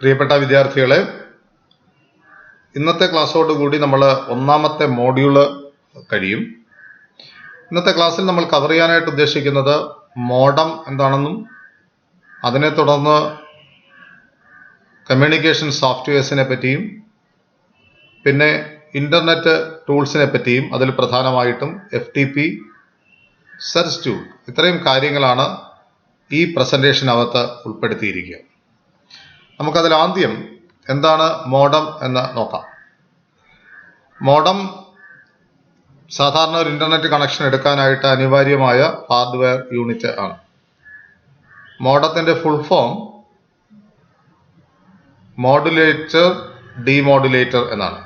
പ്രിയപ്പെട്ട വിദ്യാർത്ഥികളെ, ഇന്നത്തെ ക്ലാസ്സോടുകൂടി നമ്മൾ ഒന്നാമത്തെ മോഡ്യൂള് കഴിയും. ഇന്നത്തെ ക്ലാസ്സിൽ നമ്മൾ കവർ ചെയ്യാനായിട്ട് ഉദ്ദേശിക്കുന്നത് മോഡം എന്താണെന്നും അതിനെ തുടർന്ന് കമ്മ്യൂണിക്കേഷൻ സോഫ്റ്റ്വെയർസിനെ പറ്റിയും പിന്നെ ഇൻ്റർനെറ്റ് ടൂൾസിനെ പറ്റിയും അതിൽ പ്രധാനമായിട്ടും FTP, സെർച്ച് ടൂൾ, ഇത്രയും കാര്യങ്ങളാണ് ഈ പ്രസൻറ്റേഷനകത്ത് ഉൾപ്പെടുത്തിയിരിക്കുക. നമുക്കതിൽ ആദ്യം എന്താണ് മോഡം എന്ന് നോക്കാം. മോഡം സാധാരണ ഒരു ഇൻ്റർനെറ്റ് കണക്ഷൻ എടുക്കാനായിട്ട് അനിവാര്യമായ ഹാർഡ്വെയർ യൂണിറ്റ് ആണ്. മോഡത്തിൻ്റെ ഫുൾ ഫോം മോഡുലേറ്റർ ഡീമോഡുലേറ്റർ എന്നാണ്.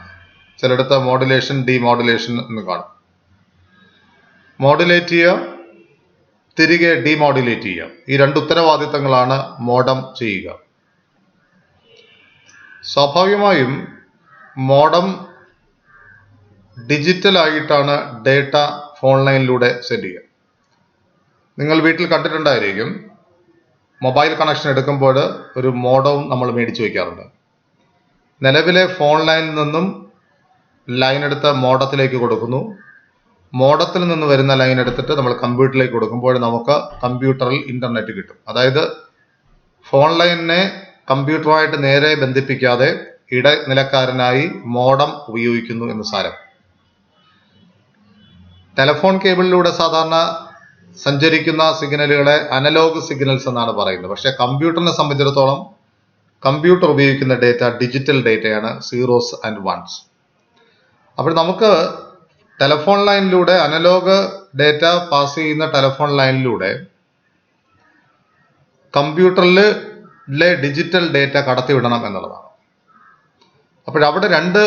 ചിലയിടത്ത് മോഡുലേഷൻ ഡീമോഡുലേഷൻ എന്ന് കാണും. മോഡുലേറ്റ് ചെയ്യുക, തിരികെ ഡീമോഡുലേറ്റ് ചെയ്യുക, ഈ രണ്ട് ഉത്തരവാദിത്തങ്ങളാണ് മോഡം ചെയ്യുക. സ്വാഭാവികമായും മോഡം ഡിജിറ്റലായിട്ടാണ് ഡേറ്റ ഫോൺ ലൈനിലൂടെ സെൻഡ് ചെയ്യുക. നിങ്ങൾ വീട്ടിൽ കണ്ടിട്ടുണ്ടായിരിക്കും, മൊബൈൽ കണക്ഷൻ എടുക്കുമ്പോൾ ഒരു മോഡവും നമ്മൾ മേടിച്ചു വയ്ക്കാറുണ്ട്. നിലവിലെ ഫോൺ ലൈനിൽ നിന്നും ലൈൻ എടുത്ത് മോഡത്തിലേക്ക് കൊടുക്കുന്നു. മോഡത്തിൽ നിന്ന് വരുന്ന ലൈൻ എടുത്തിട്ട് നമ്മൾ കമ്പ്യൂട്ടറിലേക്ക് കൊടുക്കുമ്പോൾ നമുക്ക് കമ്പ്യൂട്ടറിൽ ഇൻ്റർനെറ്റ് കിട്ടും. അതായത് ഫോൺ ലൈനിനെ കമ്പ്യൂട്ടറുമായിട്ട് നേരെ ബന്ധിപ്പിക്കാതെ ഇടനിലക്കാരനായി മോഡം ഉപയോഗിക്കുന്നു എന്ന് സാരം. ടെലഫോൺ കേബിളിലൂടെ സാധാരണ സഞ്ചരിക്കുന്ന സിഗ്നലുകളെ അനലോഗ് സിഗ്നൽസ് എന്നാണ് പറയുന്നത്. പക്ഷേ കമ്പ്യൂട്ടറിനെ സംബന്ധിച്ചിടത്തോളം കമ്പ്യൂട്ടർ ഉപയോഗിക്കുന്ന ഡേറ്റ ഡിജിറ്റൽ ഡേറ്റയാണ്, സീറോസ് ആൻഡ് വൺസ്. അപ്പോൾ നമുക്ക് ടെലഫോൺ ലൈനിലൂടെ അനലോഗ് ഡേറ്റ പാസ് ചെയ്യുന്ന ടെലഫോൺ ലൈനിലൂടെ കമ്പ്യൂട്ടറിലെ ഡിജിറ്റൽ ഡേറ്റ കടത്തിവിടണം എന്നുള്ളതാണ്. അപ്പോഴവിടെ രണ്ട്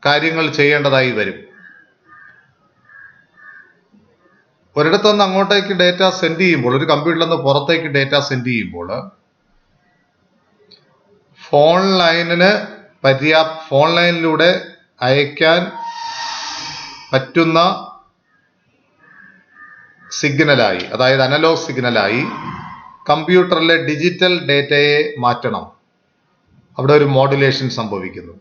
കാര്യങ്ങൾ ചെയ്യേണ്ടതായി വരും. ഒരിടത്തു നിന്ന് അങ്ങോട്ടേക്ക് ഡേറ്റ സെൻഡ് ചെയ്യുമ്പോൾ, ഒരു കമ്പ്യൂട്ടറിൽ നിന്ന് പുറത്തേക്ക് ഡേറ്റ സെൻഡ് ചെയ്യുമ്പോൾ ഫോൺ ലൈനിലൂടെ അയക്കാൻ പറ്റുന്ന സിഗ്നലായി, അതായത് അനലോഗ് സിഗ്നലായി കമ്പ്യൂട്ടറിലെ ഡിജിറ്റൽ ഡേറ്റയെ മാറ്റണം. അവിടെ ഒരു മോഡുലേഷൻ സംഭവിക്കുന്നു.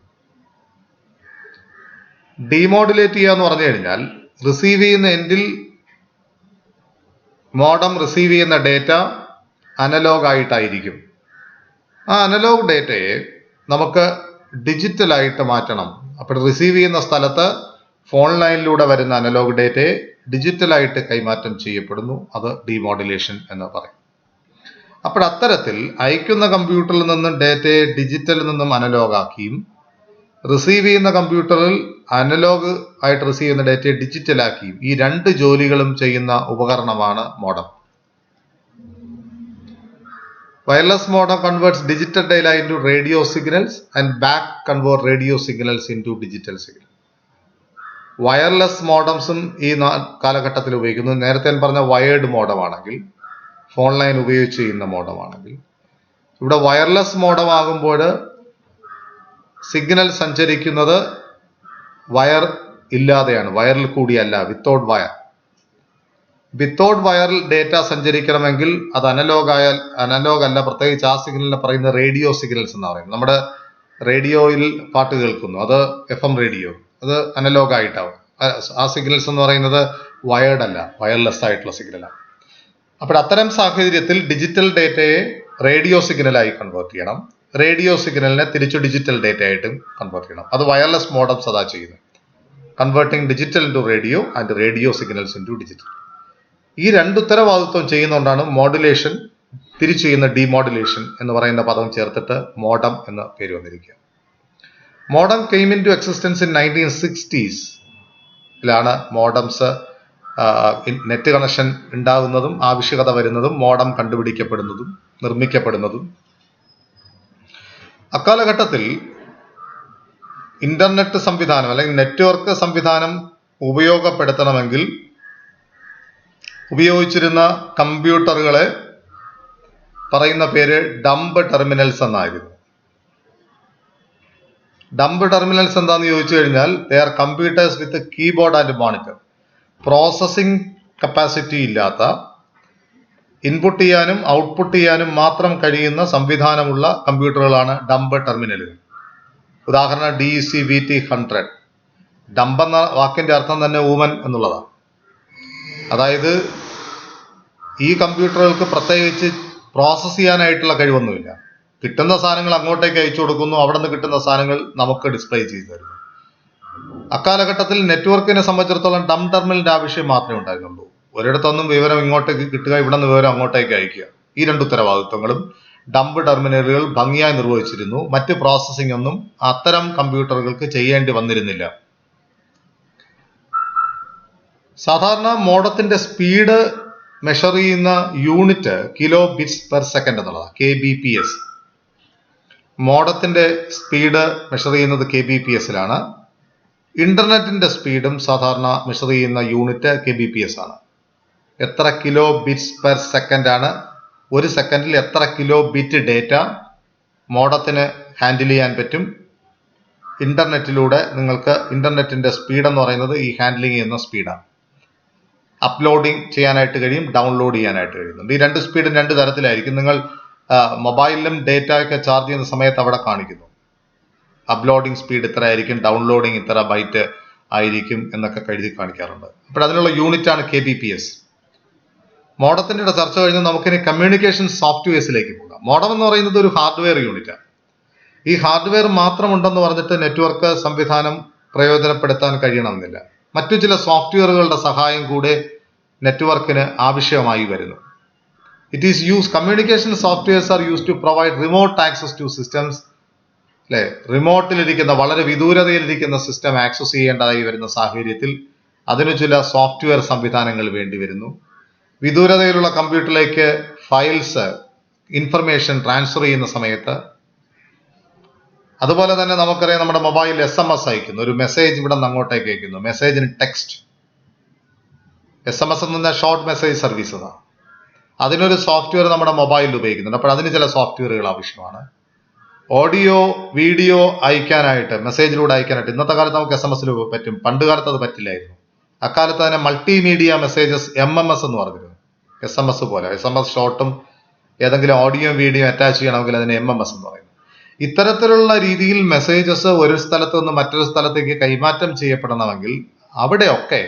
ഡീമോഡുലേറ്റ് ചെയ്യുക എന്ന് പറഞ്ഞു കഴിഞ്ഞാൽ റിസീവ് ചെയ്യുന്ന എൻഡിൽ മോഡം റിസീവ് ചെയ്യുന്ന ഡേറ്റ അനലോഗ് ആയിട്ടായിരിക്കും. ആ അനലോഗ് ഡേറ്റയെ നമുക്ക് ഡിജിറ്റലായിട്ട് മാറ്റണം. അപ്പോൾ റിസീവ് ചെയ്യുന്ന സ്ഥലത്ത് ഫോൺ ലൈനിലൂടെ വരുന്ന അനലോഗ് ഡേറ്റയെ ഡിജിറ്റലായിട്ട് കൈമാറ്റം ചെയ്യപ്പെടുന്നു. അത് ഡീമോഡുലേഷൻ എന്ന് പറയും. അപ്പോൾ അത്തരത്തിൽ അയക്കുന്ന കമ്പ്യൂട്ടറിൽ നിന്നും ഡേറ്റയെ ഡിജിറ്റലിൽ നിന്നും അനലോഗ് ആക്കിയും റിസീവ് ചെയ്യുന്ന കമ്പ്യൂട്ടറിൽ അനലോഗ് ആയിട്ട് റിസീവ് ചെയ്യുന്ന ഡേറ്റയെ ഡിജിറ്റലാക്കിയും ഈ രണ്ട് ജോലികളും ചെയ്യുന്ന ഉപകരണമാണ് modem. Wireless modem converts digital data into radio signals and back convert radio signals into digital signal. വയർലെസ് മോഡംസും ഈ കാലഘട്ടത്തിൽ ഉപയോഗിക്കുന്നു. നേരത്തെ ഞാൻ പറഞ്ഞ വയേർഡ് മോഡമാണെങ്കിൽ, ഫോൺ ലൈൻ ഉപയോഗിച്ച് ചെയ്യുന്ന മോഡമാണെങ്കിൽ, ഇവിടെ വയർലെസ് മോഡം ആകുമ്പോൾ സിഗ്നൽ സഞ്ചരിക്കുന്നത് വയർ ഇല്ലാതെയാണ്, വയറിൽ കൂടിയല്ല, വിത്തൗട്ട് വയറിൽ ഡേറ്റ സഞ്ചരിക്കണമെങ്കിൽ അത് അനലോഗ് അല്ല. പ്രത്യേകിച്ച് ആ സിഗ്നലിനെ പറയുന്നത് റേഡിയോ സിഗ്നൽസ് എന്ന് പറയുന്നത്. നമ്മുടെ റേഡിയോയിൽ പാട്ട് കേൾക്കുന്നു, അത് FM റേഡിയോ, അത് അനലോഗ് ആയിട്ടാവും. ആ സിഗ്നൽസ് എന്ന് പറയുന്നത് വയേർഡ് അല്ല, വയർലെസ് ആയിട്ടുള്ള സിഗ്നലാണ്. അപ്പോൾ അത്തരം സാഹചര്യത്തിൽ ഡിജിറ്റൽ ഡേറ്റയെ റേഡിയോ സിഗ്നലായി കൺവേർട്ട് ചെയ്യണം, റേഡിയോ സിഗ്നലിനെ തിരിച്ചു ഡിജിറ്റൽ ഡേറ്റ ആയിട്ടും കൺവേർട്ട് ചെയ്യണം. അത് വയർലെസ് മോഡംസ് അതാ ചെയ്യുന്നത്, converting digital into radio and radio signals into digital. ഈ രണ്ട് ഉത്തരവാദിത്വം ചെയ്യുന്നതുകൊണ്ടാണ് മോഡുലേഷൻ തിരിച്ചു ചെയ്യുന്ന ഡീമോഡുലേഷൻ എന്ന് പറയുന്ന പദം ചേർത്തിട്ട് മോഡം എന്ന പേര് വന്നിരിക്കുക. Modem came in to existence in 1960s modems net connection ഉണ്ടാകുന്നതും ആവശ്യകത വരുന്നതും മോഡം കണ്ടുപിടിക്കപ്പെടുന്നതും നിർമ്മിക്കപ്പെടുന്നതും. അക്കാലഘട്ടത്തിൽ ഇന്റർനെറ്റ് സംവിധാനം അല്ലെങ്കിൽ നെറ്റ്വർക്ക് സംവിധാനം ഉപയോഗപ്പെടുത്തണമെങ്കിൽ ഉപയോഗിച്ചിരുന്ന കമ്പ്യൂട്ടറുകളെ പറയുന്ന പേര് ഡംബ് ടെർമിനൽസ് എന്നായിരുന്നു. ഡംബ് ടെർമിനൽസ് എന്താണെന്ന് ചോദിച്ചു കഴിഞ്ഞാൽ they are computers with keyboard and monitor. Processing capacity ഇല്ലാത്ത ഇൻപുട്ട് ചെയ്യാനും ഔട്ട്പുട്ട് ചെയ്യാനും മാത്രം കഴിയുന്ന സംവിധാനമുള്ള കമ്പ്യൂട്ടറുകളാണ് ഡംബ് ടെർമിനലുകൾ. ഉദാഹരണം DEC-VT100. ഡംബ് എന്ന വാക്കിന്റെ അർത്ഥം തന്നെ ഊമൻ എന്നുള്ളതാണ്. അതായത് ഈ കമ്പ്യൂട്ടറുകൾക്ക് പ്രത്യേകിച്ച് പ്രോസസ്സ് ചെയ്യാനായിട്ടുള്ള കഴിവൊന്നുമില്ല. കിട്ടുന്ന സാധനങ്ങൾ അങ്ങോട്ടേക്ക് അയച്ചു കൊടുക്കുന്നു, അവിടെ നിന്ന് കിട്ടുന്ന സാധനങ്ങൾ നമുക്ക് ഡിസ്പ്ലേ ചെയ്തു തരുന്നു. അക്കാലഘട്ടത്തിൽ നെറ്റ്വർക്കിനെ സംബന്ധിച്ചിടത്തോളം ഡം ടെർമിനലിന്റെ ആവശ്യം മാത്രമേ ഉണ്ടായിരുന്നുള്ളൂ. ഒരിടത്തൊന്നും വിവരം ഇങ്ങോട്ടേക്ക് കിട്ടുക, ഇവിടെ നിന്ന് വിവരം അങ്ങോട്ടേക്ക് അയക്കുക. ഈ രണ്ട് ഉത്തരവാദിത്വങ്ങളും ഡംബ് ടെർമിനലുകൾ ഭംഗിയായി നിർവഹിച്ചിരുന്നു. മറ്റ് പ്രോസസ്സിംഗ് ഒന്നും അത്തരം കമ്പ്യൂട്ടറുകൾക്ക് ചെയ്യേണ്ടി വന്നിരുന്നില്ല. സാധാരണ മോഡത്തിന്റെ സ്പീഡ് മെഷർ ചെയ്യുന്ന unit kilo bits per second എന്നുള്ളതാണ്, KBPS. മോഡത്തിന്റെ സ്പീഡ് മെഷർ ചെയ്യുന്നത് KBPS-ലാണ്. ഇന്റർനെറ്റിന്റെ സ്പീഡും സാധാരണ മെഷർ ചെയ്യുന്ന യൂണിറ്റ് KBPS ആണ്. എത്ര കിലോ ബിറ്റ്സ് പെർ സെക്കൻഡ് ആണ്, ഒരു സെക്കൻഡിൽ എത്ര കിലോ ബിറ്റ് ഡേറ്റ മോഡത്തിന് ഹാൻഡിൽ ചെയ്യാൻ പറ്റും. ഇന്റർനെറ്റിലൂടെ നിങ്ങൾക്ക് ഇന്റർനെറ്റിന്റെ സ്പീഡ് എന്ന് പറയുന്നത് ഈ ഹാൻഡിലിംഗ് ചെയ്യുന്ന സ്പീഡാണ്. അപ്ലോഡിങ് ചെയ്യാനായിട്ട് കഴിയും, ഡൗൺലോഡ് ചെയ്യാനായിട്ട് കഴിയുന്നുണ്ട്. ഈ രണ്ട് സ്പീഡും രണ്ട് തരത്തിലായിരിക്കും. നിങ്ങൾ മൊബൈലിലും ഡേറ്റ ഒക്കെ ചാർജ് ചെയ്യുന്ന സമയത്ത് അവിടെ കാണിക്കുന്നു അപ്ലോഡിങ് സ്പീഡ് ഇത്ര ആയിരിക്കും, ഡൗൺലോഡിങ് ഇത്ര ബൈറ്റ് ആയിരിക്കും എന്നൊക്കെ കരുതി കാണിക്കാറുണ്ട്. അപ്പോൾ അതിനുള്ള യൂണിറ്റ് ആണ് KBPS. മോഡത്തിന്റെ ചർച്ച കഴിഞ്ഞ് നമുക്കിനി കമ്മ്യൂണിക്കേഷൻ സോഫ്റ്റ്വെയർസിലേക്ക് പോകാം. മോഡം എന്ന് പറയുന്നത് ഒരു ഹാർഡ്വെയർ യൂണിറ്റാണ്. ഈ ഹാർഡ്വെയർ മാത്രം ഉണ്ടെന്ന് പറഞ്ഞിട്ട് നെറ്റ്വർക്ക് സംവിധാനം പ്രയോജനപ്പെടുത്താൻ കഴിയണമെന്നില്ല. മറ്റു ചില സോഫ്റ്റ്വെയറുകളുടെ സഹായം കൂടെ നെറ്റ്വർക്കിന് ആവശ്യമായി വരുന്നു. Communication softwares are use to provide remote access to systems. അല്ലെ, റിമോട്ടിലിരിക്കുന്ന വളരെ വിദൂരതയിലിരിക്കുന്ന സിസ്റ്റം ആക്സസ് ചെയ്യേണ്ടതായി വരുന്ന സാഹചര്യത്തിൽ അതിന് ചില സോഫ്റ്റ്വെയർ സംവിധാനങ്ങൾ വേണ്ടി വരുന്നു. വിദൂരതയിലുള്ള കമ്പ്യൂട്ടറിലേക്ക് ഫയൽസ്, ഇൻഫർമേഷൻ ട്രാൻസ്ഫർ ചെയ്യുന്ന സമയത്ത്, അതുപോലെ തന്നെ നമുക്കറിയാം നമ്മുടെ മൊബൈലിൽ SMS അയക്കുന്നു, ഒരു മെസ്സേജ് ഇവിടെ നിന്ന് അങ്ങോട്ടേക്ക് അയക്കുന്നു, മെസ്സേജിന് ടെക്സ്റ്റ്. SMS എന്ന് പറഞ്ഞാൽ ഷോർട്ട് മെസ്സേജ് സർവീസസ്. അതിനൊരു സോഫ്റ്റ്വെയർ നമ്മുടെ മൊബൈലിൽ ഉപയോഗിക്കുന്നുണ്ട്. അപ്പോൾ അതിന് ചില സോഫ്റ്റ്വെയറുകൾ ആവശ്യമാണ്. ഓഡിയോ വീഡിയോ അയക്കാനായിട്ട്, മെസ്സേജിലൂടെ അയക്കാനായിട്ട് ഇന്നത്തെ കാലത്ത് നമുക്ക് SMS പറ്റും. പണ്ട് കാലത്ത് അത് പറ്റില്ലായിരുന്നു. അക്കാലത്ത് തന്നെ മൾട്ടിമീഡിയ മെസ്സേജസ് MMS എന്ന് പറഞ്ഞിരുന്നു. SMS പോലെ SMS ഷോർട്ടും ഏതെങ്കിലും ഓഡിയോ വീഡിയോ അറ്റാച്ച് ചെയ്യണമെങ്കിൽ അതിന് MMS എന്ന് പറയുന്നു. ഇത്തരത്തിലുള്ള രീതിയിൽ മെസ്സേജസ് ഒരു സ്ഥലത്ത് നിന്ന് മറ്റൊരു സ്ഥലത്തേക്ക് കൈമാറ്റം ചെയ്യപ്പെടണമെങ്കിൽ അവിടെയൊക്കെ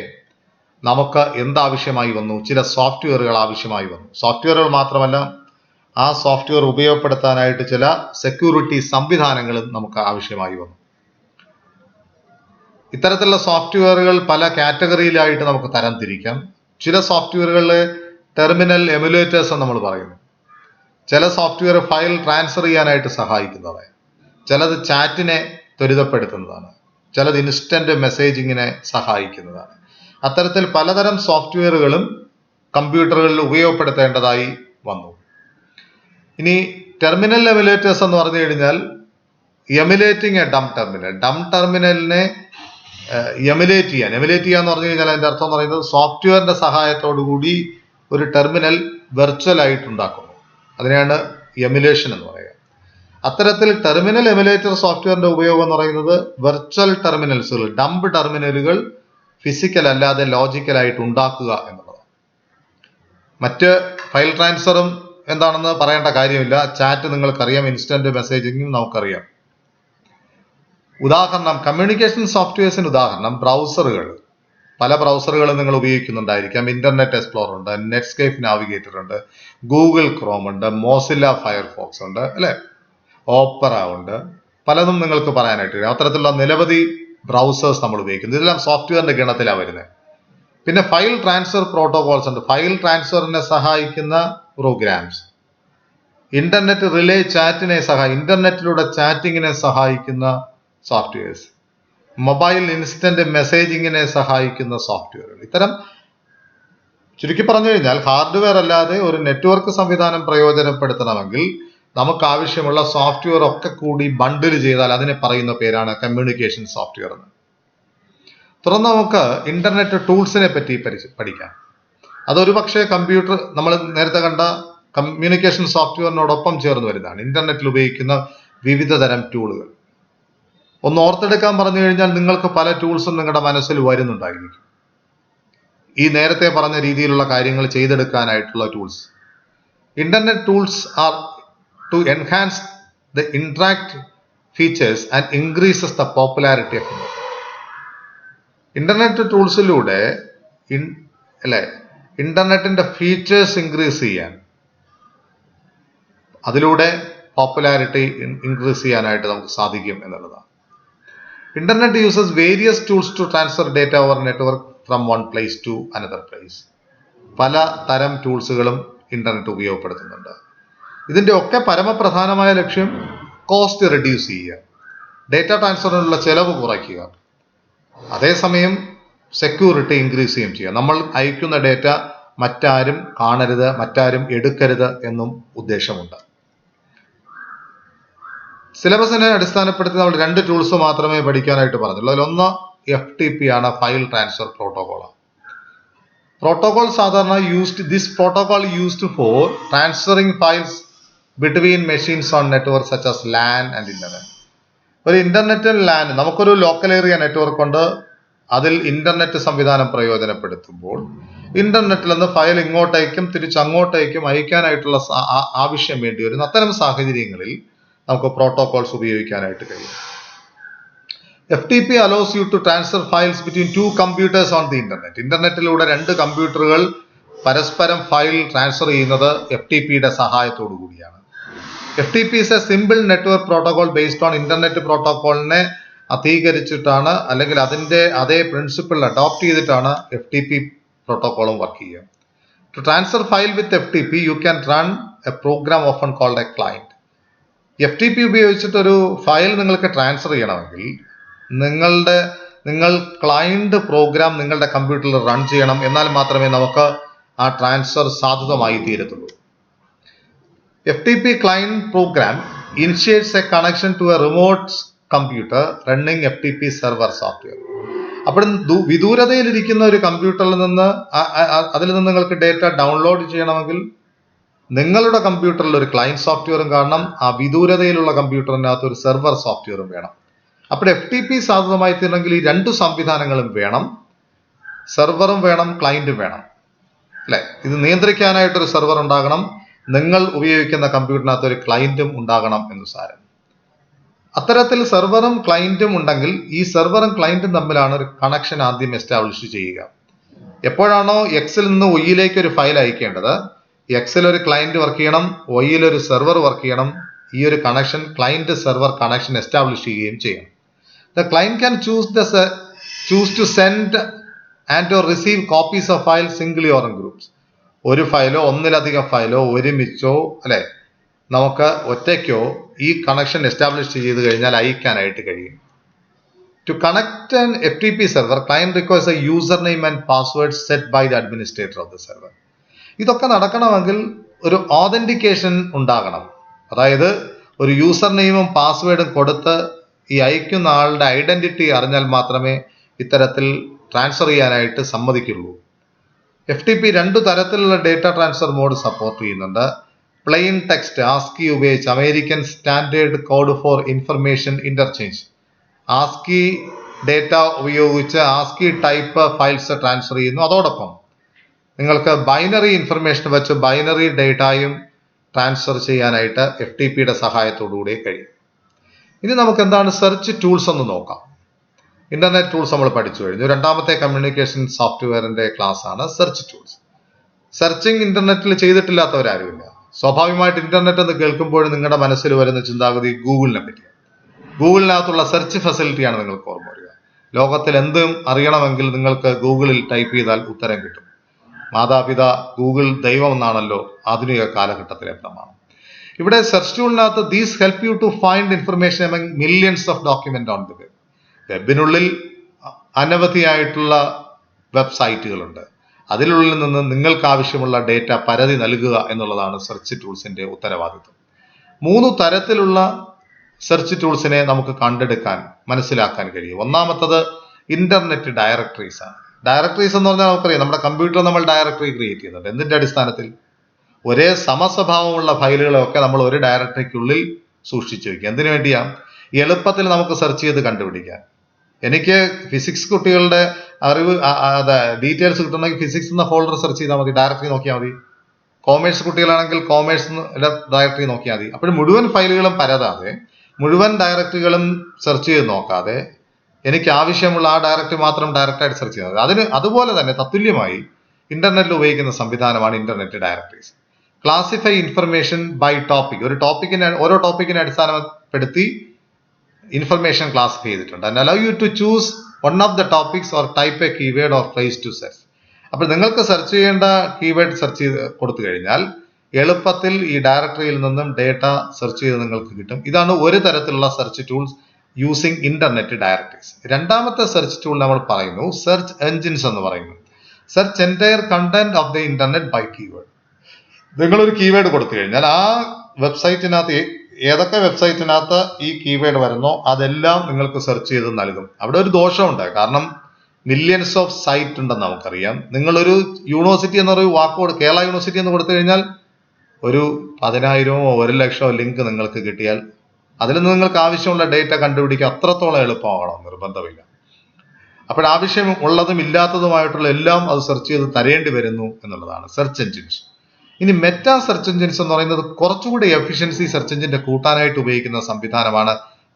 നമുക്ക് എന്താവശ്യമായി വന്നു? ചില സോഫ്റ്റ്വെയറുകൾ ആവശ്യമായി വന്നു. സോഫ്റ്റ്വെയറുകൾ മാത്രമല്ല, ആ സോഫ്റ്റ്വെയർ ഉപയോഗപ്പെടുത്താനായിട്ട് ചില സെക്യൂരിറ്റി സംവിധാനങ്ങളും നമുക്ക് ആവശ്യമായി വന്നു. ഇത്തരത്തിലുള്ള സോഫ്റ്റ്വെയറുകൾ പല കാറ്റഗറിയിലായിട്ട് നമുക്ക് തരം തിരിക്കാം. ചില സോഫ്റ്റ്വെയറുകളിലെ ടെർമിനൽ എമുലേറ്റേഴ്സ് എന്ന് നമ്മൾ പറയുന്നു. ചില സോഫ്റ്റ്വെയർ ഫയൽ ട്രാൻസ്ഫർ ചെയ്യാനായിട്ട് സഹായിക്കുന്നതാണ്. ചിലത് ചാറ്റിനെ ത്വരിതപ്പെടുത്തുന്നതാണ്. ചിലത് ഇൻസ്റ്റന്റ് മെസ്സേജിങ്ങിനെ സഹായിക്കുന്നതാണ്. അത്തരത്തിൽ പലതരം സോഫ്റ്റ്വെയറുകളും കമ്പ്യൂട്ടറുകളിൽ ഉപയോഗപ്പെടുത്തേണ്ടതായി വന്നു. ഇനി ടെർമിനൽ എമുലേറ്റേഴ്സ് എന്ന് പറഞ്ഞു കഴിഞ്ഞാൽ എമുലേറ്റിംഗ് A Dum terminal. Dum ടെർമിനലിനെ emulate ചെയ്യുക എന്ന് പറഞ്ഞു കഴിഞ്ഞാൽ അതിന്റെ അർത്ഥം എന്ന് പറയുന്നത് സോഫ്റ്റ്വെയറിന്റെ സഹായത്തോടു കൂടി ഒരു ടെർമിനൽ വെർച്വൽ ആയിട്ട് ഉണ്ടാക്കുന്നു. അതിനെയാണ് എമുലേഷൻ എന്ന് പറയുക. അത്തരത്തിൽ ടെർമിനൽ എമുലേറ്റർ സോഫ്റ്റ്വെയറിന്റെ ഉപയോഗം എന്ന് പറയുന്നത് വെർച്വൽ ടെർമിനൽസുകൾ, ഡംബ് ടെർമിനലുകൾ ഫിസിക്കൽ അല്ലാതെ ലോജിക്കലായിട്ട് ഉണ്ടാക്കുക എന്നുള്ളതാണ്. മറ്റ് ഫയൽ ട്രാൻസ്ഫറും എന്താണെന്ന് പറയേണ്ട കാര്യമില്ല. ചാറ്റ് നിങ്ങൾക്കറിയാം, ഇൻസ്റ്റന്റ് മെസ്സേജിങ്ങും നമുക്കറിയാം. ഉദാഹരണം, കമ്മ്യൂണിക്കേഷൻ സോഫ്റ്റ്വെയർസിന് ഉദാഹരണം ബ്രൗസറുകൾ. പല ബ്രൗസറുകളും നിങ്ങൾ ഉപയോഗിക്കുന്നുണ്ടായിരിക്കാം. ഇന്റർനെറ്റ് എക്സ്പ്ലോറർ ഉണ്ട്, നെറ്റ്സ്കേപ്പ് നാവിഗേറ്റർ ഉണ്ട്, ഗൂഗിൾ ക്രോം ഉണ്ട്, മോസില്ല ഫയർഫോക്സ് ഉണ്ട്, അല്ലെ, ഓപ്പറ ഉണ്ട്. പലതും നിങ്ങൾക്ക് പറയാനായിട്ട് കഴിയും. അത്തരത്തിലുള്ള നിരവധി ബ്രൗസേഴ്സ് നമ്മൾ ഉപയോഗിക്കുന്നു. ഇതെല്ലാം സോഫ്റ്റ്വെയറിന്റെ ഗണത്തിലാണ് വരുന്നത്. പിന്നെ ഫയൽ ട്രാൻസ്ഫർ പ്രോട്ടോകോൾസ് ഉണ്ട്, ഫയൽ ട്രാൻസ്ഫറിനെ സഹായിക്കുന്ന പ്രോഗ്രാംസ്. ഇന്റർനെറ്റ് റിലേ ചാറ്റിനെ ഇന്റർനെറ്റിലൂടെ ചാറ്റിങ്ങിനെ സഹായിക്കുന്ന സോഫ്റ്റ്വെയർസ്. മൊബൈൽ ഇൻസ്റ്റന്റ് മെസ്സേജിങ്ങിനെ സഹായിക്കുന്ന സോഫ്റ്റ്വെയറുകൾ. ഇത്തരം ചുരുക്കി പറഞ്ഞു കഴിഞ്ഞാൽ ഹാർഡ്വെയർ അല്ലാതെ ഒരു നെറ്റ്വർക്ക് സംവിധാനം പ്രയോജനപ്പെടുത്തണമെങ്കിൽ നമുക്ക് ആവശ്യമുള്ള സോഫ്റ്റ്വെയർ ഒക്കെ കൂടി ബണ്ടിൽ ചെയ്താൽ അതിനെ പറയുന്ന പേരാണ് കമ്മ്യൂണിക്കേഷൻ സോഫ്റ്റ്വെയർ എന്ന്. തുടർന്ന് നമുക്ക് ഇന്റർനെറ്റ് ടൂൾസിനെ പറ്റി പഠിക്കാം. അതൊരു പക്ഷേ കമ്പ്യൂട്ടർ നമ്മൾ നേരത്തെ കണ്ട കമ്മ്യൂണിക്കേഷൻ സോഫ്റ്റ്വെയറിനോടൊപ്പം ചേർന്ന് വരുന്നതാണ്. ഇന്റർനെറ്റിൽ ഉപയോഗിക്കുന്ന വിവിധ തരം ടൂളുകൾ. ഒന്ന് ഓർത്തെടുക്കാൻ പറഞ്ഞു കഴിഞ്ഞാൽ നിങ്ങൾക്ക് പല ടൂൾസും നിങ്ങളുടെ മനസ്സിൽ വരുന്നുണ്ടായിരിക്കും. ഈ നേരത്തെ പറഞ്ഞ രീതിയിലുള്ള കാര്യങ്ങൾ ചെയ്തെടുക്കാനായിട്ടുള്ള tools. Internet tools are to enhance the interact features and increases the popularity of it. Internet ടൂൾസിലൂടെ അല്ലെ ഇന്റർനെറ്റിന്റെ ഫീച്ചേഴ്സ് ഇൻക്രീസ് ചെയ്യാൻ, അതിലൂടെ പോപ്പുലാരിറ്റി ഇൻക്രീസ് ചെയ്യാനായിട്ട് നമുക്ക് സാധിക്കും എന്നുള്ളതാണ്. Internet uses various tools to transfer data over network from one place to another place. പല തരം ടൂൾസുകളും ഇന്റർനെറ്റ് ഉപയോഗപ്പെടുത്തുന്നുണ്ട്. ഇതിന്റെ ഒക്കെ പരമപ്രധാനമായ ലക്ഷ്യം കോസ്റ്റ് റെഡ്യൂസ് ചെയ്യുക, ഡേറ്റ ട്രാൻസ്ഫറിനുള്ള ചെലവ് കുറയ്ക്കുക, അതേസമയം സെക്യൂരിറ്റി ഇൻക്രീസ് ചെയ്യുകയും ചെയ്യുക. നമ്മൾ അയക്കുന്ന ഡേറ്റ മറ്റാരും കാണരുത്, മറ്റാരും എടുക്കരുത് എന്നും ഉദ്ദേശമുണ്ട്. സിലബസിനെ അടിസ്ഥാനപ്പെടുത്തി നമ്മൾ 2 ടൂൾസ് മാത്രമേ പഠിക്കാനായിട്ട് പറഞ്ഞുള്ളൂ. അതിലൊന്ന് FTP ആണ്, ഫയൽ ട്രാൻസ്ഫർ പ്രോട്ടോകോൾ. പ്രോട്ടോകോൾ സാധാരണ this protocol used for transferring files between machines on network such as LAN and internet. ഒരു ഇന്റർനെറ്റ് LAN, നമുക്കൊരു ലോക്കൽ ഏരിയ നെറ്റ്വർക്ക് ഉണ്ട്, അതിൽ ഇന്റർനെറ്റ് സംവിധാനം പ്രയോജനപ്പെടുത്തുമ്പോൾ ഇന്റർനെറ്റിൽ നിന്ന് ഫയൽ ഇങ്ങോട്ടേക്കും തിരിച്ചങ്ങോട്ടേക്കും അയക്കാനായിട്ടുള്ള ആവശ്യം വേണ്ടി വരുന്ന അത്തരം സാഹചര്യങ്ങളിൽ നമുക്ക് പ്രോട്ടോകോൾസ് ഉപയോഗിക്കാനായിട്ട് കഴിയും. FTP allows you to transfer files between 2 computers on the internet. ഇന്റർനെറ്റിലൂടെ 2 കമ്പ്യൂട്ടറുകൾ പരസ്പരം ഫയൽ ട്രാൻസ്ഫർ ചെയ്യുന്നത് FTPയുടെ സഹായത്തോടു കൂടിയാണ്. FTP is a simple network protocol based on internet പ്രോട്ടോകോളിനെ അധീകരിച്ചിട്ടാണ്, അല്ലെങ്കിൽ അതിന്റെ അതേ പ്രിൻസിപ്പിൾ അഡോപ്റ്റ് ചെയ്തിട്ടാണ് FTP പ്രോട്ടോകോളും വർക്ക് ചെയ്യുക. To transfer file with FTP, you can run a program often called a client. FTP ഉപയോഗിച്ചിട്ടൊരു ഫയൽ നിങ്ങൾക്ക് ട്രാൻസ്ഫർ ചെയ്യണമെങ്കിൽ നിങ്ങൾ ക്ലയന്റ് പ്രോഗ്രാം നിങ്ങളുടെ കമ്പ്യൂട്ടറിൽ റൺ ചെയ്യണം. എന്നാൽ മാത്രമേ നമുക്ക് ആ transfer സാധുതമായി തീരത്തുള്ളൂ. FTP client program initiates a connection to a remote computer running FTP server software. അപ്പോൾ വിദൂരതയിലിരിക്കുന്ന ഒരു കമ്പ്യൂട്ടറിൽ നിന്ന് അതിൽ നിന്ന് നിങ്ങൾക്ക് ഡേറ്റ ഡൗൺലോഡ് ചെയ്യണമെങ്കിൽ നിങ്ങളുടെ കമ്പ്യൂട്ടറിൽ ഒരു ക്ലയന്റ് സോഫ്റ്റ്വെയറും കാണണം, ആ വിദൂരതയിലുള്ള കമ്പ്യൂട്ടറിനകത്ത് ഒരു സെർവർ സോഫ്റ്റ്വെയറും വേണം. അപ്പോൾ FTP സാധുതമായി തീരണമെങ്കിൽ ഈ 2 സംവിധാനങ്ങളും വേണം, സെർവറും വേണം, ക്ലയന്റും വേണം, അല്ലെ? ഇത് നിയന്ത്രിക്കാനായിട്ടൊരു സെർവർ ഉണ്ടാകണം, നിങ്ങൾ ഉപയോഗിക്കുന്ന കമ്പ്യൂട്ടറിനകത്ത് ഒരു ക്ലയന്റും ഉണ്ടാകണം എന്ന് സാരം. അത്തരത്തിൽ സെർവറും ക്ലയന്റും ഉണ്ടെങ്കിൽ ഈ സെർവറും ക്ലയന്റും തമ്മിലാണ് ഒരു കണക്ഷൻ ആദ്യം എസ്റ്റാബ്ലിഷ് ചെയ്യുക. എപ്പോഴാണോ Xൽ നിന്ന് Yയിലേക്ക് ഒരു ഫയൽ അയക്കേണ്ടത്, Xൽ ഒരു ക്ലയന്റ് വർക്ക് ചെയ്യണം, Yയിൽ ഒരു സെർവർ വർക്ക് ചെയ്യണം. ഈ ഒരു connection client server connection establish ചെയ്യുകയും ചെയ്യണം. The client can choose to send and or receive copies of files singly or in groups. ഒരു ഫയലോ ഒന്നിലധികം ഫയലോ ഒരുമിച്ചോ അല്ലെ നമുക്ക് ഒറ്റയ്ക്കോ ഈ കണക്ഷൻ എസ്റ്റാബ്ലിഷ് ചെയ്ത് കഴിഞ്ഞാൽ അയക്കാനായിട്ട് കഴിയും. To connect an FTP server, client requires a username and password set by the administrator of the server. ഇതൊക്കെ നടക്കണമെങ്കിൽ ഒരു ഓതന്റിക്കേഷൻ ഉണ്ടാകണം. അതായത് ഒരു യൂസർ നെയിമും പാസ്വേഡും കൊടുത്ത് ഈ അയക്കുന്ന ആളുടെ ഐഡന്റിറ്റി അറിഞ്ഞാൽ മാത്രമേ ഇത്തരത്തിൽ ട്രാൻസ്ഫർ ചെയ്യാനായിട്ട് സമ്മതിക്കുള്ളൂ. FTP 2 തരത്തിലുള്ള ഡേറ്റ ട്രാൻസ്ഫർ മോഡ് സപ്പോർട്ട് ചെയ്യുന്നുണ്ട്. പ്ലെയിൻ ടെക്സ്റ്റ് ASCII ഉപയോഗിച്ച് American standard code for information interchange, ASCII data ഉപയോഗിച്ച് ASCII ടൈപ്പ് ഫയൽസ് ട്രാൻസ്ഫർ ചെയ്യുന്നു. അതോടൊപ്പം നിങ്ങൾക്ക് ബൈനറി ഇൻഫർമേഷൻ വെച്ച് ബൈനറി ഡേറ്റയും ട്രാൻസ്ഫർ ചെയ്യാനായിട്ട് FTPയുടെ സഹായത്തോടുകൂടി കഴിയും. ഇനി നമുക്ക് എന്താണ് സെർച്ച് ടൂൾസ് എന്ന് നോക്കാം. ഇന്റർനെറ്റ് ടൂൾസ് നമ്മൾ പഠിച്ചു കഴിഞ്ഞു. രണ്ടാമത്തെ കമ്മ്യൂണിക്കേഷൻ സോഫ്റ്റ്വെയറിന്റെ ക്ലാസ് ആണ് സെർച്ച് ടൂൾസ്. സെർച്ചിങ് ഇന്റർനെറ്റിൽ ചെയ്തിട്ടില്ലാത്തവരാരുമില്ല. സ്വാഭാവികമായിട്ട് ഇന്റർനെറ്റ് എന്ന് കേൾക്കുമ്പോഴും നിങ്ങളുടെ മനസ്സിൽ വരുന്ന ചിന്താഗതി ഗൂഗിളിനെ പറ്റിയാണ്. ഗൂഗിളിനകത്തുള്ള സെർച്ച് ഫെസിലിറ്റിയാണ് നിങ്ങൾക്ക് ഓർമ്മ വരിക. ലോകത്തിൽ എന്തും അറിയണമെങ്കിൽ നിങ്ങൾക്ക് ഗൂഗിളിൽ ടൈപ്പ് ചെയ്താൽ ഉത്തരം കിട്ടും. മാതാപിതാ ഗൂഗിൾ ദൈവം എന്നാണല്ലോ ആധുനിക കാലഘട്ടത്തിലെ പ്രമാണം. ഇവിടെ സെർച്ച് ടൂളിനകത്ത് these help you to find information among millions of document on the web. വെബിനുള്ളിൽ അനവധിയായിട്ടുള്ള വെബ്സൈറ്റുകളുണ്ട്. അതിനുള്ളിൽ നിന്ന് നിങ്ങൾക്ക് ആവശ്യമുള്ള ഡേറ്റ പരതി നൽകുക എന്നുള്ളതാണ് സെർച്ച് ടൂൾസിന്റെ ഉത്തരവാദിത്വം. 3 തരത്തിലുള്ള സെർച്ച് ടൂൾസിനെ നമുക്ക് കണ്ടെടുക്കാൻ മനസ്സിലാക്കാൻ കഴിയും. ഒന്നാമത്തത് ഇന്റർനെറ്റ് ഡയറക്ടറീസ് ആണ്. ഡയറക്ടറീസ് എന്ന് പറഞ്ഞാൽ നമുക്കറിയാം, നമ്മുടെ കമ്പ്യൂട്ടറിൽ നമ്മൾ ഡയറക്ടറി ക്രിയേറ്റ് ചെയ്യുന്നുണ്ട്. എന്തിന്റെ അടിസ്ഥാനത്തിൽ? ഒരേ സമസ്വഭാവമുള്ള ഫയലുകളൊക്കെ നമ്മൾ ഒരു ഡയറക്ടറിക്കുള്ളിൽ സൂക്ഷിച്ചു വയ്ക്കുക. എന്തിനു വേണ്ടിയാ? എളുപ്പത്തിൽ നമുക്ക് സെർച്ച് ചെയ്ത് കണ്ടുപിടിക്കാൻ. എനിക്ക് ഫിസിക്സ് കുട്ടികളുടെ അറിവ് ഡീറ്റെയിൽസ് കിട്ടണമെങ്കിൽ ഫിസിക്സ് എന്ന ഫോൾഡർ സെർച്ച് ചെയ്താൽ മതി, ഡയറക്ടറി നോക്കിയാൽ മതി. കോമേഴ്സ് കുട്ടികളാണെങ്കിൽ കോമേഴ്സ് ഡയറക്ടറി നോക്കിയാൽ മതി. അപ്പോൾ മുഴുവൻ ഫയലുകളും പരതാതെ മുഴുവൻ ഡയറക്ടറികളും സെർച്ച് ചെയ്ത് നോക്കാതെ എനിക്ക് ആവശ്യമുള്ള ആ ഡയറക്ടറി മാത്രം ഡയറക്റ്റായിട്ട് സെർച്ച് ചെയ്യുന്നത്. അതുപോലെ തന്നെ തത്തുല്യമായി ഇന്റർനെറ്റിൽ ഉപയോഗിക്കുന്ന സംവിധാനമാണ് internet directories. Classify information by topic. ഓരോ ടോപ്പിക്കിനെ അടിസ്ഥാനപ്പെടുത്തി ഇൻഫർമേഷൻ ക്ലാസിഫൈ ചെയ്തിട്ടുണ്ട്. And allow you to choose one of the topics or type a keyword or phrase to search. അപ്പോൾ നിങ്ങൾക്ക് സെർച്ച് ചെയ്യേണ്ട കീവേഡ് സെർച്ച് ചെയ്ത് കൊടുത്തു കഴിഞ്ഞാൽ എളുപ്പത്തിൽ ഈ ഡയറക്ടറിയിൽ നിന്നും ഡേറ്റ സെർച്ച് ചെയ്ത് നിങ്ങൾക്ക് കിട്ടും. ഇതാണ് ഒരു തരത്തിലുള്ള search tools using internet directories. രണ്ടാമത്തെ സെർച്ച് ടൂൾ നമ്മൾ പറയുന്നു സെർച്ച് എൻജിൻസ് എന്ന് പറയുന്നു. Search entire content of the internet by keyword. നിങ്ങളൊരു കീവേഡ് കൊടുത്തു കഴിഞ്ഞാൽ ആ വെബ്സൈറ്റിനകത്ത് ഏതൊക്കെ വെബ്സൈറ്റിനകത്ത് ഈ കീവേഡ് വരുന്നോ അതെല്ലാം നിങ്ങൾക്ക് സെർച്ച് ചെയ്ത് നൽകും. അവിടെ ഒരു ദോഷമുണ്ട്. കാരണം മില്യൺസ് ഓഫ് സൈറ്റ് ഉണ്ടെന്ന് നമുക്കറിയാം. നിങ്ങളൊരു യൂണിവേഴ്സിറ്റി എന്നൊരു വാക്കോട് കേരള യൂണിവേഴ്സിറ്റി എന്ന് കൊടുത്തു കഴിഞ്ഞാൽ ഒരു 10,000-ഓ 1,00,000-ഓ ലിങ്ക് നിങ്ങൾക്ക് കിട്ടിയാൽ അതിൽ നിന്ന് നിങ്ങൾക്ക് ആവശ്യമുള്ള ഡേറ്റ കണ്ടുപിടിക്കുക അത്രത്തോളം എളുപ്പമാകണം നിർബന്ധമില്ല. ആവശ്യം ഉള്ളതും ഇല്ലാത്തതുമായിട്ടുള്ള എല്ലാം അത് സെർച്ച് ചെയ്ത് തരേണ്ടി വരുന്നു എന്നുള്ളതാണ് സെർച്ച് എൻജിൻസ്. ഇനി മെറ്റാ സെർച്ച് എൻജിൻസ് എന്ന് പറയുന്നത് കുറച്ചുകൂടി എഫിഷ്യൻസി സെർച്ച് എൻജിന്റെ കൂട്ടാനായിട്ട് ഉപയോഗിക്കുന്ന സംവിധാനമാണ്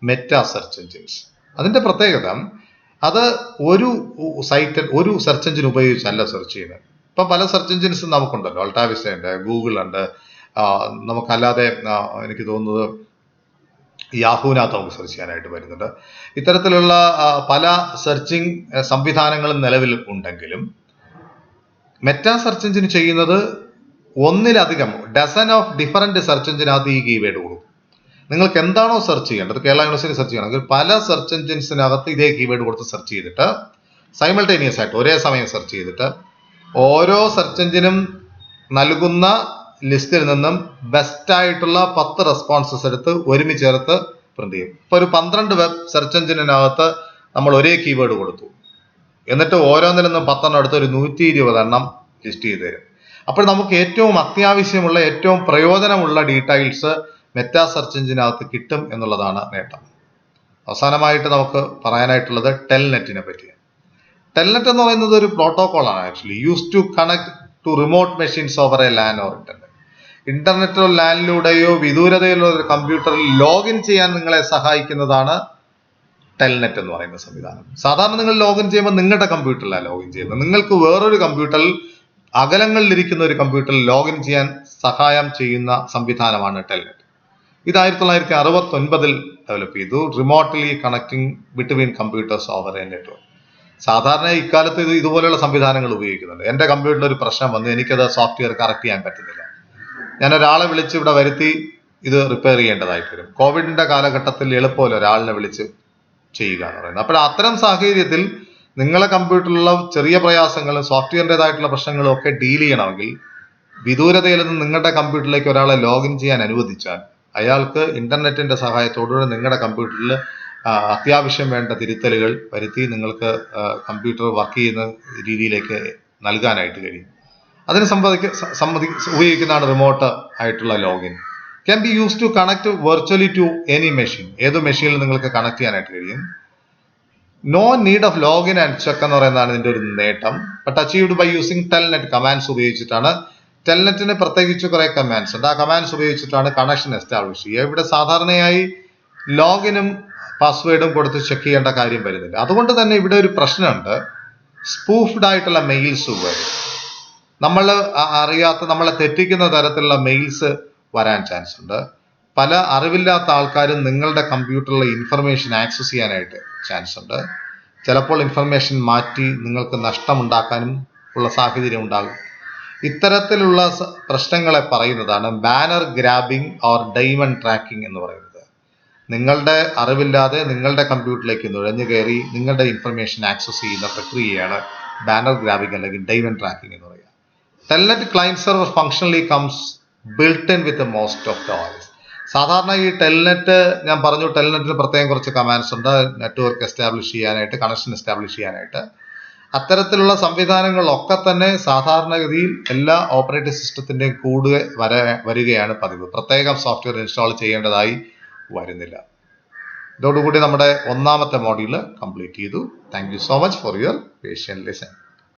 മെറ്റാ സെർച്ച് എൻജിൻസ്. അതിന്റെ പ്രത്യേകത അത് ഒരു സെർച്ച് എൻജിൻ ഉപയോഗിച്ചല്ല സെർച്ച് ചെയ്യുന്നത്. ഇപ്പം പല സെർച്ച് എൻജിൻസും നമുക്കുണ്ടല്ലോ. അൾട്ടാവിസ്റ്റ ഉണ്ട്, ഗൂഗിൾ ഉണ്ട്, നമുക്കല്ലാതെ എനിക്ക് തോന്നുന്നത് യാഹൂവിനകത്ത് നമുക്ക് സെർച്ച് ചെയ്യാനായിട്ട് വരുന്നുണ്ട്. ഇത്തരത്തിലുള്ള പല സെർച്ചിങ് സംവിധാനങ്ങളും നിലവിൽ ഉണ്ടെങ്കിലും മെറ്റാ സെർച്ച് എഞ്ചിൻ ചെയ്യുന്നത് ഒന്നിലധികം ഡസൻ ഓഫ് ഡിഫറൻറ്റ് സെർച്ച് എഞ്ചിനകത്ത് ഈ കീവേഡ് കൊടുക്കും. നിങ്ങൾക്ക് എന്താണോ സെർച്ച് ചെയ്യേണ്ടത്, കേരള യൂണിവേഴ്സിറ്റി സെർച്ച് ചെയ്യണമെങ്കിൽ പല സെർച്ച് എഞ്ചിൻസിനകത്ത് ഇതേ കീവേഡ് കൊടുത്ത് സെർച്ച് ചെയ്തിട്ട് സൈമൾട്ടേനിയസ് ആയിട്ട് ഒരേ സമയം സെർച്ച് ചെയ്തിട്ട് ഓരോ സെർച്ച് എഞ്ചിനും നൽകുന്ന ലിസ്റ്റിൽ നിന്നും ബെസ്റ്റ് ആയിട്ടുള്ള 10 റെസ്പോൺസസ് എടുത്ത് ഒരുമിച്ച് ചേർത്ത് പ്രിന്റ് ചെയ്യും. ഇപ്പൊ ഒരു 12 വെബ് സെർച്ച് എഞ്ചിനകത്ത് നമ്മൾ ഒരേ കീവേഡ് കൊടുത്തു, എന്നിട്ട് ഓരോന്നിൽ നിന്നും 10 എടുത്ത് ഒരു 120 എണ്ണം ലിസ്റ്റ് ചെയ്ത് തരും. അപ്പോൾ നമുക്ക് ഏറ്റവും അത്യാവശ്യമുള്ള ഏറ്റവും പ്രയോജനമുള്ള ഡീറ്റെയിൽസ് മെറ്റാ സെർച്ച് എഞ്ചിനകത്ത് കിട്ടും എന്നുള്ളതാണ് നേട്ടം. അവസാനമായിട്ട് നമുക്ക് പറയാനായിട്ടുള്ളത് ടെൽനെറ്റിനെ പറ്റി. ടെൽനെറ്റ് എന്ന് പറയുന്നത് ഒരു പ്രോട്ടോകോൾ ആണ്. Actually use to connect to remote machines over a LAN or internet. ഇന്റർനെറ്റോ ലാനിലൂടെയോ വിദൂരതയിലുള്ള ഒരു കമ്പ്യൂട്ടറിൽ ലോഗിൻ ചെയ്യാൻ നിങ്ങളെ സഹായിക്കുന്നതാണ് ടെൽനെറ്റ് എന്ന് പറയുന്ന സംവിധാനം. സാധാരണ നിങ്ങൾ ലോഗിൻ ചെയ്യുമ്പോൾ നിങ്ങളുടെ കമ്പ്യൂട്ടറിലാണ് ലോഗിൻ ചെയ്യുന്നത്. നിങ്ങൾക്ക് വേറൊരു കമ്പ്യൂട്ടറിൽ അകലങ്ങളിലിരിക്കുന്ന ഒരു കമ്പ്യൂട്ടറിൽ ലോഗിൻ ചെയ്യാൻ സഹായം ചെയ്യുന്ന സംവിധാനമാണ് ടെൽനെറ്റ്. ഇത് 1969 ഡെവലപ്പ് ചെയ്തു. Remotely connecting between computers over A network. സാധാരണ ഇക്കാലത്ത് ഇതുപോലെയുള്ള സംവിധാനങ്ങൾ ഉപയോഗിക്കുന്നുണ്ട്. എൻ്റെ കമ്പ്യൂട്ടറിൽ ഒരു പ്രശ്നം വന്നു, എനിക്കത് സോഫ്റ്റ്വെയർ കറക്റ്റ് ചെയ്യാൻ പറ്റുന്നില്ല, ഞാൻ ഒരാളെ വിളിച്ച് ഇവിടെ വരുത്തി ഇത് റിപ്പയർ ചെയ്യേണ്ടതായിട്ട് വരും. കോവിഡിന്റെ കാലഘട്ടത്തിൽ എളുപ്പമല്ല ഒരാളിനെ വിളിച്ച് ചെയ്യുക എന്ന് പറയുന്നത്. അപ്പോൾ അത്തരം സാഹചര്യത്തിൽ നിങ്ങളെ കമ്പ്യൂട്ടറിലുള്ള ചെറിയ പ്രയാസങ്ങളും സോഫ്റ്റ്വെയറിൻ്റെതായിട്ടുള്ള പ്രശ്നങ്ങളും ഒക്കെ ഡീൽ ചെയ്യണമെങ്കിൽ വിദൂരതയിൽ നിന്ന് നിങ്ങളുടെ കമ്പ്യൂട്ടറിലേക്ക് ഒരാളെ ലോഗിൻ ചെയ്യാൻ അനുവദിച്ചാൽ അയാൾക്ക് ഇന്റർനെറ്റിന്റെ സഹായത്തോടുകൂടി നിങ്ങളുടെ കമ്പ്യൂട്ടറിൽ അത്യാവശ്യം വേണ്ട തിരുത്തലുകൾ വരുത്തി നിങ്ങൾക്ക് കമ്പ്യൂട്ടർ വർക്ക് ചെയ്യുന്ന രീതിയിലേക്ക് നൽകാനായിട്ട് കഴിയും. അതിന് ഉപയോഗിക്കുന്നതാണ് റിമോട്ട് ആയിട്ടുള്ള login. Can be use to connect virtually to any machine. ഏത് മെഷീനിൽ നിങ്ങൾക്ക് കണക്ട് ചെയ്യാനായിട്ട് കഴിയും. No need of login and check എന്ന് പറയുന്നതാണ് ഇതിന്റെ ഒരു നേട്ടം. But achieved by using telnet commands ഉപയോഗിച്ചിട്ടാണ്. ടെൽനെറ്റിന് പ്രത്യേകിച്ച് കുറെ കമാൻഡ്സ് ഉണ്ട്. ആ കമാൻഡ്സ് ഉപയോഗിച്ചിട്ടാണ് കണക്ഷൻ എസ്റ്റാബ്ലിഷ് ചെയ്യുക. ഇവിടെ സാധാരണയായി ലോഗിനും പാസ്വേഡും കൊടുത്ത് ചെക്ക് ചെയ്യേണ്ട കാര്യം വരുന്നില്ല. അതുകൊണ്ട് തന്നെ ഇവിടെ ഒരു പ്രശ്നമുണ്ട്. സ്പൂഫ്ഡ് ആയിട്ടുള്ള മെയിൽസ് വരും. നമ്മൾ അറിയാത്ത, നമ്മളെ തെറ്റിക്കുന്ന തരത്തിലുള്ള മെയിൽസ് വരാൻ ചാൻസ് ഉണ്ട്. പല അറിവില്ലാത്ത ആൾക്കാരും നിങ്ങളുടെ കമ്പ്യൂട്ടറിലെ ഇൻഫർമേഷൻ ആക്സസ് ചെയ്യാനായിട്ട് ചാൻസ് ഉണ്ട്. ചിലപ്പോൾ ഇൻഫർമേഷൻ മാറ്റി നിങ്ങൾക്ക് നഷ്ടമുണ്ടാക്കാനും ഉള്ള സാഹചര്യം ഉണ്ടാകും. ഇത്തരത്തിലുള്ള പ്രശ്നങ്ങളെ പറയുന്നതാണ് banner grabbing or diamond tracking എന്ന് പറയുന്നത്. നിങ്ങളുടെ അറിവില്ലാതെ നിങ്ങളുടെ കമ്പ്യൂട്ടറിലേക്ക് നുഴഞ്ഞു കയറി നിങ്ങളുടെ ഇൻഫർമേഷൻ ആക്സസ് ചെയ്യുന്ന പ്രക്രിയയാണ് ബാനർ ഗ്രാബിംഗ് അല്ലെങ്കിൽ ഡയമണ്ട് ട്രാക്കിംഗ് എന്ന് പറയുക. Telnet client server functionally comes built in with most of the alls. സാധാരണ ഈ ടെൽനെറ്റ്, ഞാൻ പറഞ്ഞു ടെൽനെറ്റിന് പ്രത്യേകം കുറച്ച് കമാൻഡ്സ് ഉണ്ട് നെറ്റ്വർക്ക് എസ്റ്റാബ്ലിഷ് ചെയ്യാനായിട്ട്, കണക്ഷൻ എസ്റ്റാബ്ലിഷ് ചെയ്യാനായിട്ട്. അത്തരത്തിലുള്ള സംവിധാനങ്ങളൊക്കെ തന്നെ സാധാരണഗതിയിൽ എല്ലാ ഓപ്പറേറ്റിംഗ് സിസ്റ്റത്തിൻ്റെയും കൂടെ വരികയാണ് പതിവ്. പ്രത്യേകം സോഫ്റ്റ്വെയർ ഇൻസ്റ്റാൾ ചെയ്യേണ്ടതായി വരുന്നില്ല. ഇതോടുകൂടി നമ്മുടെ 1ാമത്തെ മോഡ്യൂൾ കംപ്ലീറ്റ് ചെയ്തു. Thank you so much for your patient listen.